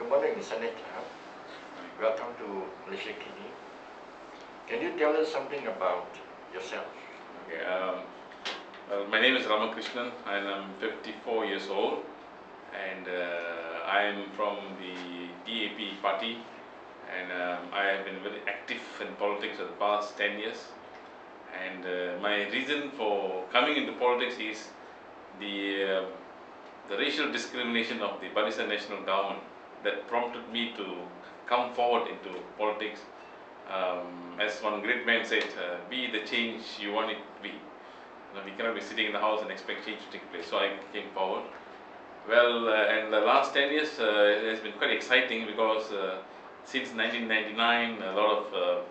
Good morning, Senator. Welcome to Malaysiakini. Can you tell us something about yourself? Okay, well, my name is Ramakrishnan and I'm 54 years old, and I am from the DAP party, and I have been very active in politics for the past 10 years. And my reason for coming into politics is the racial discrimination of the Barisan National Government that prompted me to come forward into politics. As one great man said, be the change you want it to be. We cannot be sitting in the house and expect change to take place. So I came forward. Well, and the last 10 years it has been quite exciting because since 1999, a lot of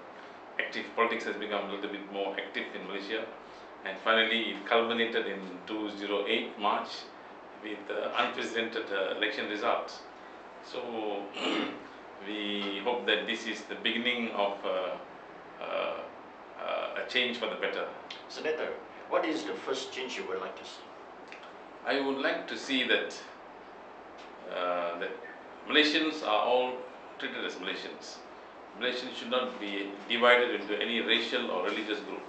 active politics has become a little bit more active in Malaysia. And finally, it culminated in 2008 March with unprecedented election results. So we hope that this is the beginning of a change for the better. Senator, what is the first change you would like to see? I would like to see that that Malaysians are all treated as Malaysians. Malaysians should not be divided into any racial or religious group.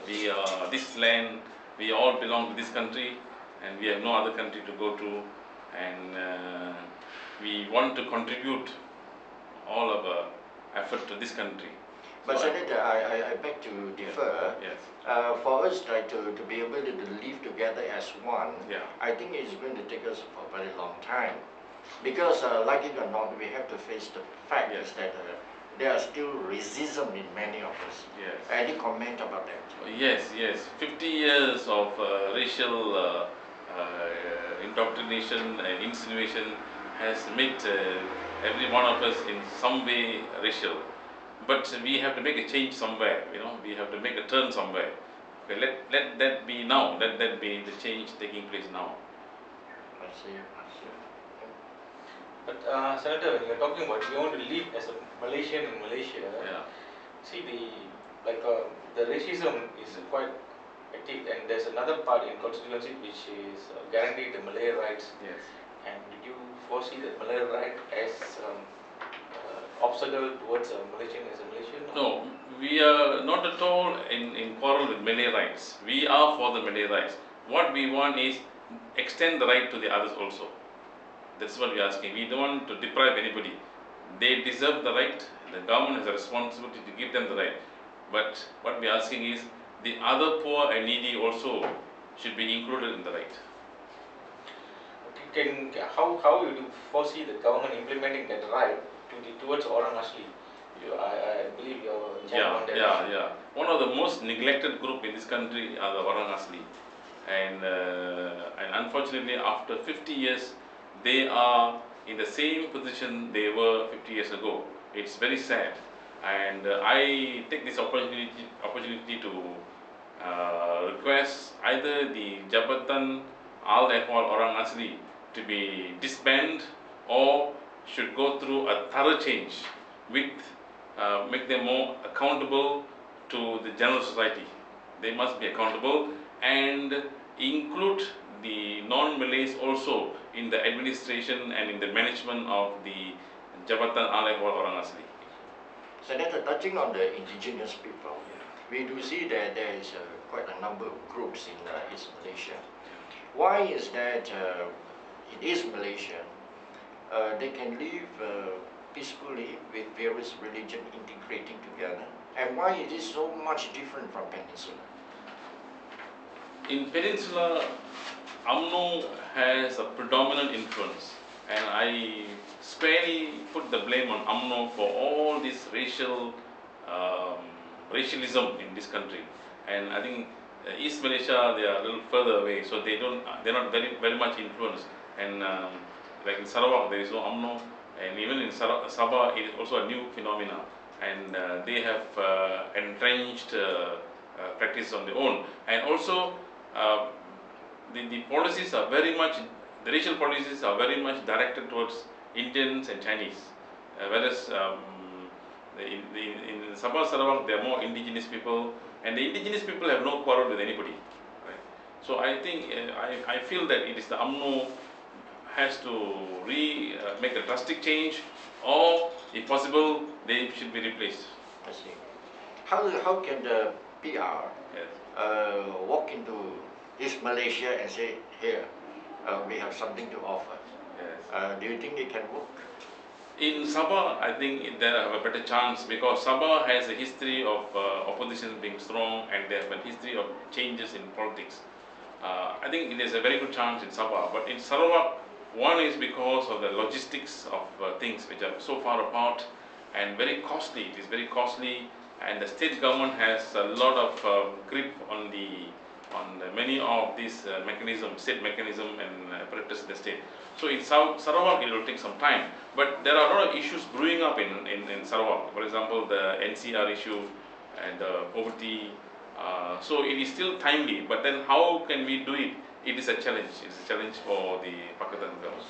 We are this land, we all belong to this country, and we have no other country to go to, and we want to contribute all of our effort to this country. But so Senator, I beg to differ. Yes. For us to be able to live together as one, I think it's going to take us for a very long time. Because like it or not, we have to face the fact is that there are still racism in many of us. Yes. Any comment about that? Yes. 50 years of racial indoctrination and insinuation has made every one of us in some way racial. But we have to make a change somewhere, we have to make a turn somewhere. Okay, let that be now, let that be the change taking place now. I see. But Senator, when you are talking about we want to live as a Malaysian in Malaysia, see the racism is quite active, and there's another part in constituency which is guaranteed the Malay rights. Yes. And did you foresee that Malay right as obstacle towards Malaysian as a Malaysian? No, we are not at all in quarrel with Malay rights. We are for the Malay rights. What we want is extend the right to the others also. That's what we are asking. We don't want to deprive anybody. They deserve the right. The government has a responsibility to give them the right. But what we are asking is the other poor and needy also should be included in the right. How you do foresee the government implementing that right towards Orang Asli? I believe you're on that issue. One of the most neglected group in this country are the Orang Asli, and unfortunately, after 50 years, they are in the same position they were 50 years ago. It's very sad, and I take this opportunity to request either the Jabatan Al-Ehwal Orang Asli to be disbanded or should go through a thorough change with make them more accountable to the general society. They must be accountable and include the non-Malays also in the administration and in the management of the Jabatan Al-Ehwal Orang Asli. Senator, touching on the indigenous people, we do see that there is quite a number of groups in East Malaysia. Why is that in East Malaysia they can live peacefully with various religions integrating together, and why it is so much different from Peninsula? In Peninsula, UMNO has a predominant influence, and I squarely put the blame on UMNO for all this racialism in this country. And I think East Malaysia, they are a little further away, so they're not very much influenced. And like in Sarawak, there is no UMNO, and even in Sabah, it is also a new phenomenon, and they have entrenched practice on their own. And also, the policies are very much, the racial policies are very much directed towards Indians and Chinese, whereas in Sabah Sarawak, there are more indigenous people, and the indigenous people have no quarrel with anybody. Right? So I think I feel that it is the UMNO has to make a drastic change, or if possible, they should be replaced. I see. How can the PR Yes. walk into East Malaysia and say, here, we have something to offer? Yes. Do you think it can work? In Sabah, I think they have a better chance because Sabah has a history of opposition being strong, and they have a history of changes in politics. I think there's a very good chance in Sabah, but in Sarawak, one is because of the logistics of things which are so far apart and very costly. It is very costly, and the state government has a lot of grip on many of these state mechanism and apparatus in the state. So in Sarawak, it will take some time, but there are a lot of issues brewing up in Sarawak. For example, the NCR issue and the poverty. So it is still timely, but then how can we do it? It is a challenge. It is a challenge for the Pakatan government.